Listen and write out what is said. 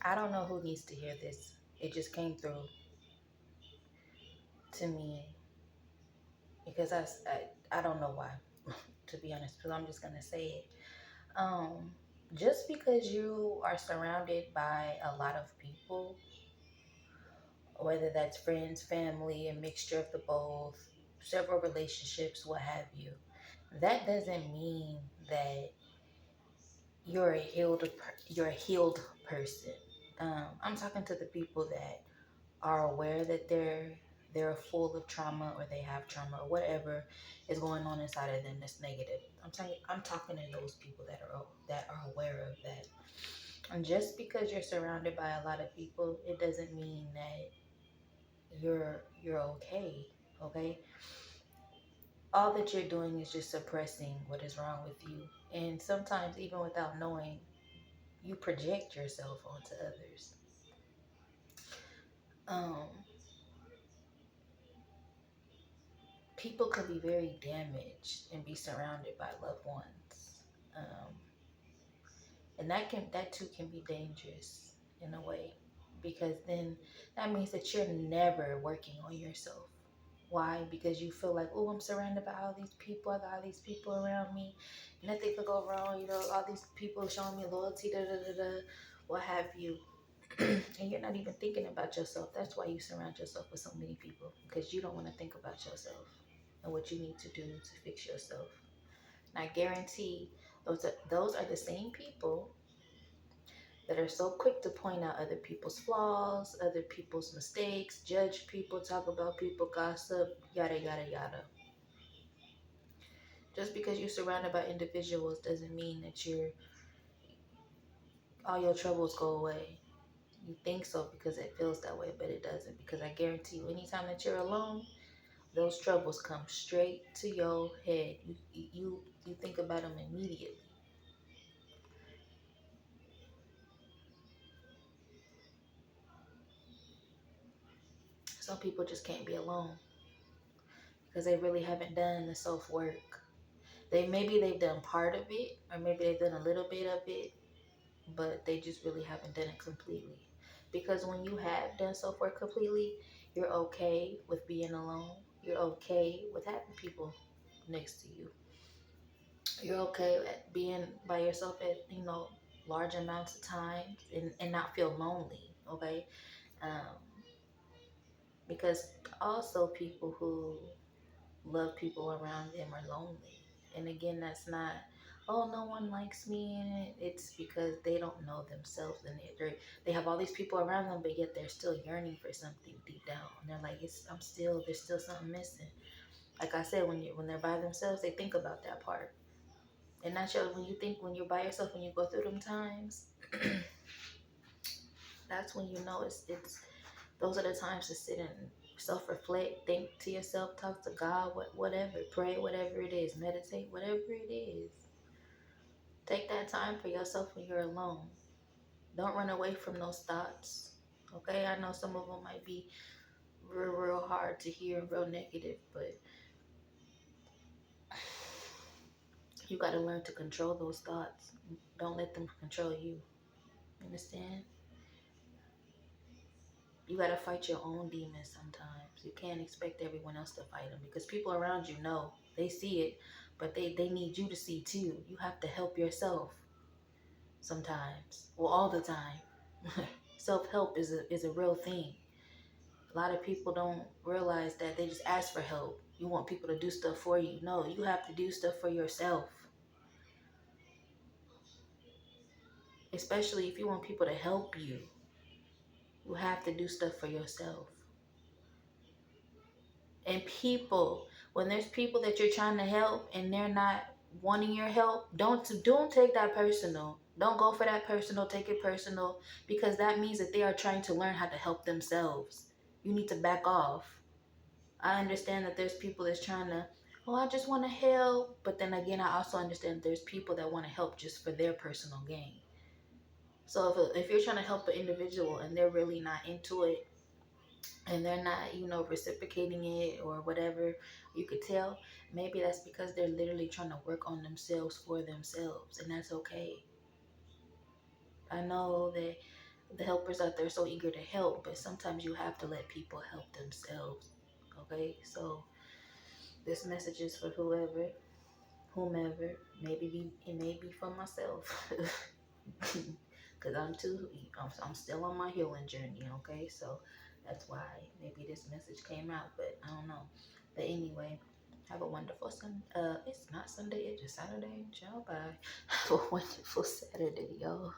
I don't know who needs to hear this. It just came through to me because I don't know why, to be honest, because I'm just going to say it. Um, just because you are surrounded by a lot of people, whether that's friends, family, a mixture of the both, several relationships, what have you, that doesn't mean that you're a healed person. I'm talking to the people that are aware that they're full of trauma or they have trauma or whatever is going on inside of them that's negative. I'm talking to those people that are aware of that. And just because you're surrounded by a lot of people, it doesn't mean that you're okay. Okay? All that you're doing is just suppressing what is wrong with you. And sometimes even without knowing, you project yourself onto others. Um, People could be very damaged and be surrounded by loved ones, um, and that too can be dangerous in a way, because then that means that you're never working on yourself. Why? Because you feel like, oh, I'm surrounded by all these people. I got all these people around me. Nothing could go wrong. All these people showing me loyalty, da da da da, what have you. And you're not even thinking about yourself. That's why you surround yourself with so many people, because you don't want to think about yourself and what you need to do to fix yourself. And I guarantee those are the same people that are so quick to point out other people's flaws, other people's mistakes, judge people, talk about people, gossip, yada yada yada. Just because you're surrounded by individuals doesn't mean that all your troubles go away. You think so because it feels that way, but it doesn't. Because I guarantee you, anytime that you're alone, those troubles come straight to your head. You think about them immediately. Some people just can't be alone because they really haven't done the self work. They've done part of it, or maybe they've done a little bit of it, but they just really haven't done it completely. Because when you have done self work completely, you're okay with being alone. You're okay with having people next to you. You're okay at being by yourself at large amounts of time, and not feel lonely. Okay, um, because also people who love people around them are lonely. And again, that's not, oh, no one likes me. And it's because they don't know themselves, and they have all these people around them, but yet they're still yearning for something deep down. And they're like, there's still something missing. Like I said, when they're by themselves, they think about that part. And not sure when you're by yourself, when you go through them times, that's when you know it's those are the times to sit and self-reflect, think to yourself, talk to God, whatever, pray, whatever it is, meditate, whatever it is. Take that time for yourself when you're alone. Don't run away from those thoughts. Okay, I know some of them might be real hard to hear and real negative, but you got to learn to control those thoughts. Don't let them control you. Understand? You got to fight your own demons sometimes. You can't expect everyone else to fight them, because people around you know, they see it, but they need you to see too. You have to help yourself sometimes. Well, all the time. Self-help is a real thing. A lot of people don't realize that. They just ask for help. You want people to do stuff for you. No, you have to do stuff for yourself. Especially if you want people to help you. You have to do stuff for yourself. And when there's people that you're trying to help and they're not wanting your help, don't take that personal. Don't go for that personal. Take it personal, because that means that they are trying to learn how to help themselves. You need to back off. I understand that there's people that's trying to, oh, I just want to help. But then again, I also understand there's people that want to help just for their personal gain. So if you're trying to help an individual and they're really not into it, and they're not, reciprocating it or whatever, you could tell, maybe that's because they're literally trying to work on themselves for themselves, and that's okay. I know that The helpers out there are so eager to help, but sometimes you have to let people help themselves. Okay, so this message is for whomever. Maybe it may be for myself, because I'm still on my healing journey. Okay, so that's why maybe this message came out, but I don't know. But anyway, have a wonderful it's not Sunday, it's just Saturday. Ciao, bye. Have a wonderful Saturday, y'all.